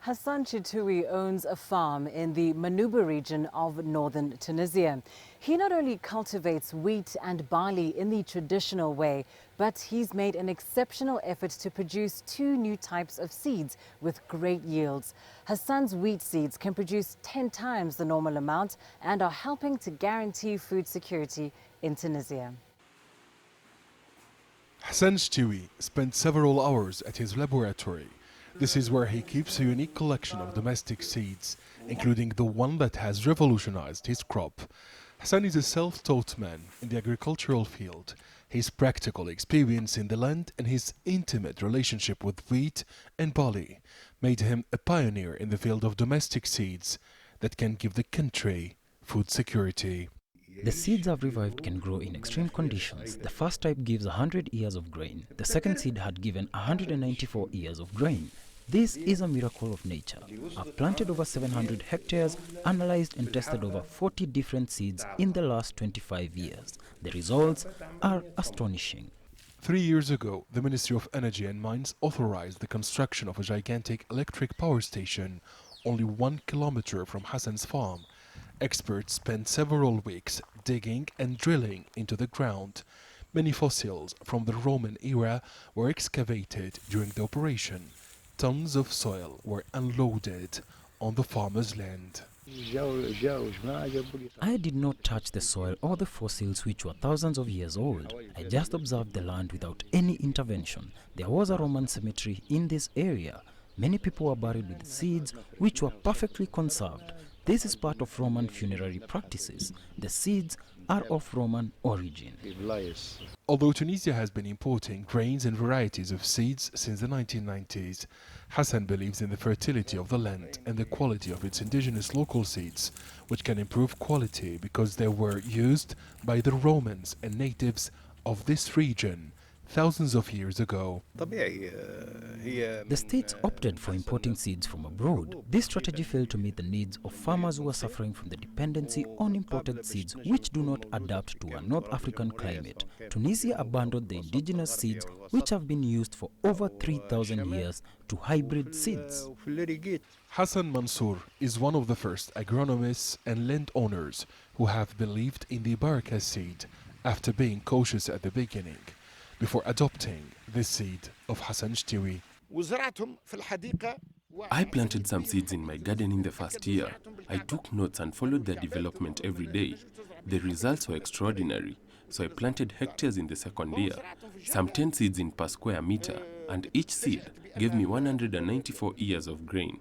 HASSAN CHTIOUI owns a farm in the Manouba region of northern Tunisia. He not only cultivates wheat and barley in the traditional way, but he's made an exceptional effort to produce 2 new types of seeds with great yields. HASSAN's wheat seeds can produce 10 times the normal amount and are helping to guarantee food security in Tunisia. HASSAN CHTIOUI spent several hours at his laboratory. This is where he keeps a unique collection of domestic seeds, including the one that has revolutionized his crop. HASSAN is a self-taught man in the agricultural field. His practical experience in the land and his intimate relationship with wheat and barley made him a pioneer in the field of domestic seeds that can give the country food security. The seeds I've revived can grow in extreme conditions. The first type gives 100 ears of grain. The second seed had given 194 ears of grain. This is a miracle of nature. I've planted over 700 hectares, analyzed and tested over 40 different seeds in the last 25 years. The results are astonishing. 3 years ago, the Ministry of Energy and Mines authorized the construction of a gigantic electric power station only 1 kilometer from HASSAN's farm. Experts spent several weeks digging and drilling into the ground. Many fossils from the Roman era were excavated during the operation. Tons of soil were unloaded on the farmer's land. I did not touch the soil or the fossils, which were thousands of years old. I just observed the land without any intervention. There was a Roman cemetery in this area. Many people were buried with seeds which were perfectly conserved. This is part of Roman funerary practices. The seeds are of Roman origin. Although Tunisia has been importing grains and varieties of seeds since the 1990s, HASSAN believes in the fertility of the land and the quality of its indigenous local seeds, which can improve quality because they were used by the Romans and natives of this region thousands of years ago. The states opted for importing seeds from abroad. This strategy failed to meet the needs of farmers who are suffering from the dependency on imported seeds which do not adapt to a North African climate. Tunisia abandoned the indigenous seeds which have been used for over 3,000 years to hybrid seeds. Hassan Mansour is one of the first agronomists and landowners who have believed in the baraka seed after being cautious at the beginning, before adopting the seed of HASSAN CHTIOUI. I planted some seeds in my garden in the first year. I took notes and followed their development every day. The results were extraordinary, so I planted hectares in the second year, some 10 seeds in per square meter, and each seed gave me 194 ears of grain.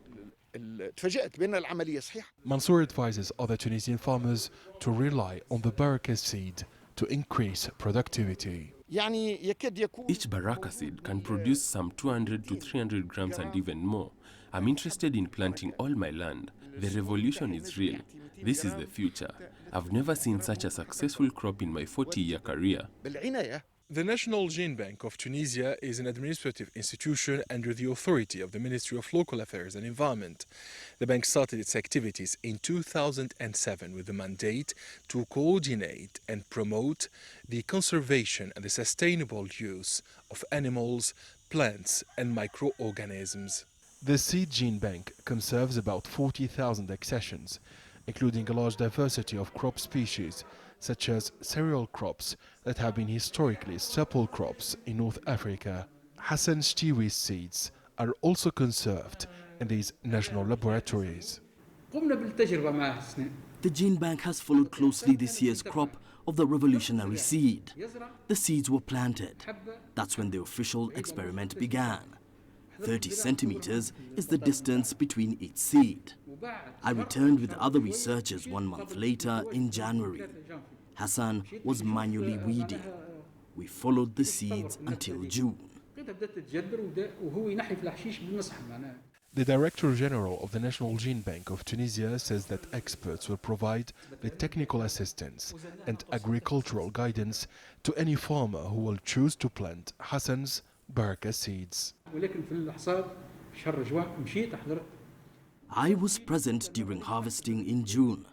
Mansour advises other Tunisian farmers to rely on the baraka seed to increase productivity. Each baraka seed can produce some 200 to 300 grams and even more. I'm interested in planting all my land. The revolution is real. This is the future. I've never seen such a successful crop in my 40-year career. The National Gene Bank of Tunisia is an administrative institution under the authority of the Ministry of Local Affairs and Environment. The bank started its activities in 2007 with the mandate to coordinate and promote the conservation and the sustainable use of animals, plants, and microorganisms. The Seed Gene Bank conserves about 40,000 accessions, including a large diversity of crop species, such as cereal crops that have been historically staple crops in North Africa. HASSAN CHTIOUI seeds are also conserved in these national laboratories. The Gene Bank has followed closely this year's crop of the revolutionary seed. The seeds were planted. That's when the official experiment began. 30 centimeters is the distance between each seed. I returned with other researchers 1 month later in January. Hassan was manually weeding. We followed the seeds until June. The Director General of the National Gene Bank of Tunisia says that experts will provide the technical assistance and agricultural guidance to any farmer who will choose to plant Hassan's baraka seeds. I was present during harvesting in June.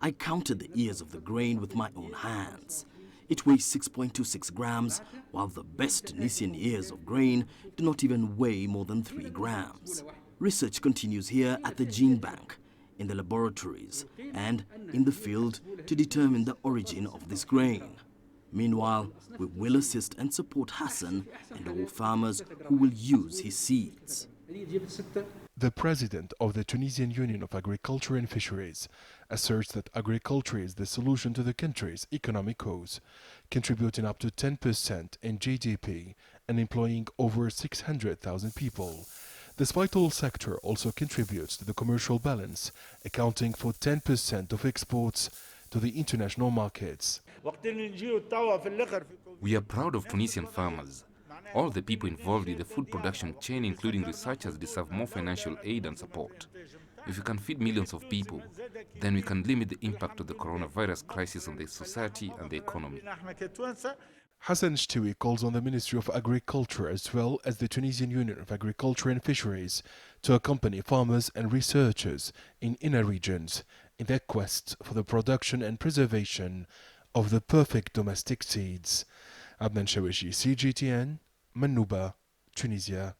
I counted the ears of the grain with my own hands. It weighs 6.26 grams, while the best Tunisian ears of grain do not even weigh more than 3 grams. Research continues here at the gene bank, in the laboratories, and in the field to determine the origin of this grain. Meanwhile, we will assist and support Hassan and all farmers who will use his seeds. The president of the Tunisian Union of Agriculture and Fisheries asserts that agriculture is the solution to the country's economic woes, contributing up to 10% in GDP and employing over 600,000 people. This vital sector also contributes to the commercial balance, accounting for 10% of exports to the international markets. We are proud of Tunisian farmers. All the people involved in the food production chain, including researchers, deserve more financial aid and support. If we can feed millions of people, then we can limit the impact of the coronavirus crisis on the society and the economy. HASSAN CHTIOUI calls on the Ministry of Agriculture as well as the Tunisian Union of Agriculture and Fisheries to accompany farmers and researchers in inner regions in their quest for the production and preservation of the perfect domestic seeds. ABDELMAJID, CGTN, Manouba, Tunisia.